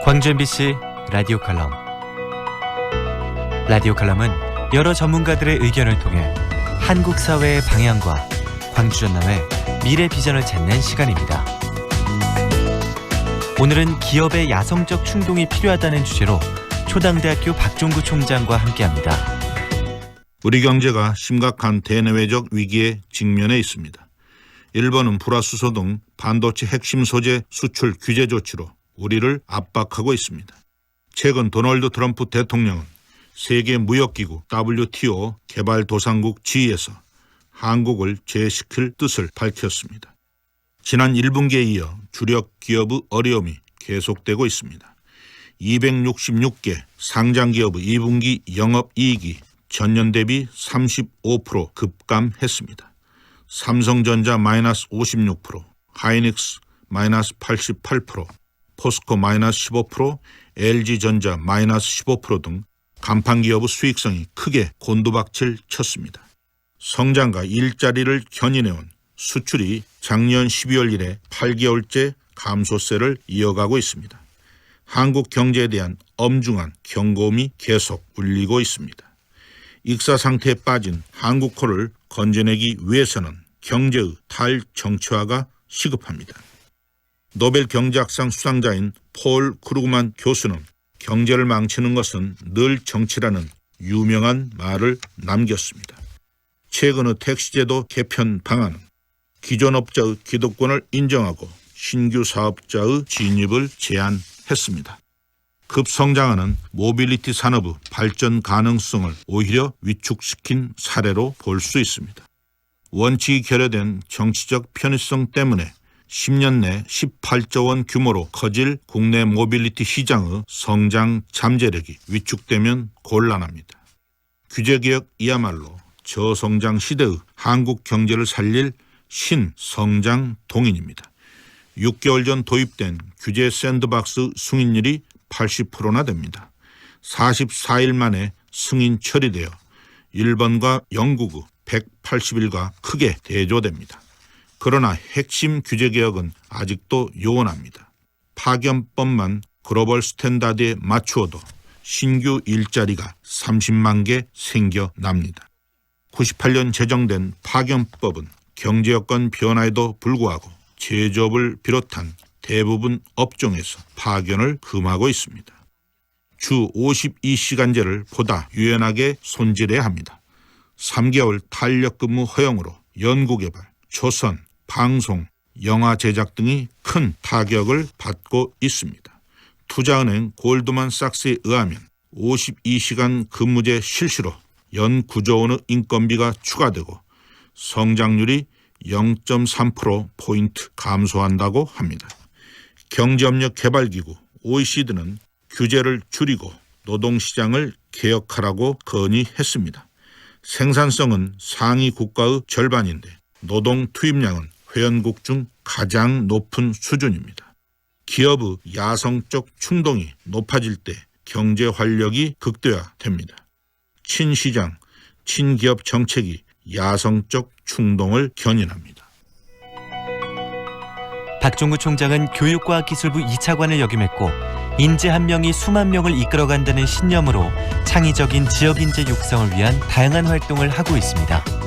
광주 MBC 라디오 칼럼. 라디오 칼럼은 여러 전문가들의 의견을 통해 한국 사회의 방향과 광주 전남의 미래 비전을 찾는 시간입니다. 오늘은 기업의 야성적 충동이 필요하다는 주제로 초당대학교 박종구 총장과 함께합니다. 우리 경제가 심각한 대내외적 위기에 직면해 있습니다. 일본은 불화수소 등 반도체 핵심 소재 수출 규제 조치로 우리를 압박하고 있습니다. 최근 도널드 트럼프 대통령은 세계무역기구 WTO 개발도상국 지위에서 한국을 제외시킬 뜻을 밝혔습니다. 지난 1분기에 이어 주력 기업의 어려움이 계속되고 있습니다. 266개 상장기업의 2분기 영업이익이 전년 대비 35% 급감했습니다. 삼성전자 마이너스 56%, 하이닉스 마이너스 88%, 포스코 마이너스 15%, LG전자 마이너스 15% 등 간판기업의 수익성이 크게 곤두박질 쳤습니다. 성장과 일자리를 견인해온 수출이 작년 12월 이래 8개월째 감소세를 이어가고 있습니다. 한국 경제에 대한 엄중한 경고음이 계속 울리고 있습니다. 익사 상태에 빠진 한국호를 건져내기 위해서는 경제의 탈정치화가 시급합니다. 노벨 경제학상 수상자인 폴 크루그만 교수는 경제를 망치는 것은 늘 정치라는 유명한 말을 남겼습니다. 최근의 택시제도 개편 방안은 기존 업자의 기득권을 인정하고 신규 사업자의 진입을 제한했습니다. 급성장하는 모빌리티 산업의 발전 가능성을 오히려 위축시킨 사례로 볼 수 있습니다. 원칙이 결여된 정치적 편의성 때문에 10년 내 18조 원 규모로 커질 국내 모빌리티 시장의 성장 잠재력이 위축되면 곤란합니다. 규제개혁이야말로 저성장 시대의 한국 경제를 살릴 신성장 동인입니다. 6개월 전 도입된 규제 샌드박스 승인율이 80%나 됩니다. 44일 만에 승인 처리되어 일본과 영국의 180일과 크게 대조됩니다. 그러나 핵심 규제개혁은 아직도 요원합니다. 파견법만 글로벌 스탠다드에 맞추어도 신규 일자리가 30만 개 생겨납니다. 98년 제정된 파견법은 경제여건 변화에도 불구하고 제조업을 비롯한 대부분 업종에서 파견을 금하고 있습니다. 주 52시간제를 보다 유연하게 손질해야 합니다. 3개월 탄력근무 허용으로 연구개발, 조선, 방송, 영화 제작 등이 큰 타격을 받고 있습니다. 투자은행 골드만삭스에 의하면 52시간 근무제 실시로 연 9조 원의 인건비가 추가되고 성장률이 0.3%포인트 감소한다고 합니다. 경제협력개발기구 OECD는 규제를 줄이고 노동시장을 개혁하라고 건의했습니다. 생산성은 상위 국가의 절반인데 노동 투입량은 회원국 중 가장 높은 수준입니다. 기업의 야성적 충동이 높아질 때 경제 활력이 극대화됩니다. 친시장, 친기업 정책이 야성적 충동을 견인합니다. 박종구 총장은 교육과학기술부 2차관을 역임했고 인재 한 명이 수만 명을 이끌어간다는 신념으로 창의적인 지역인재 육성을 위한 다양한 활동을 하고 있습니다.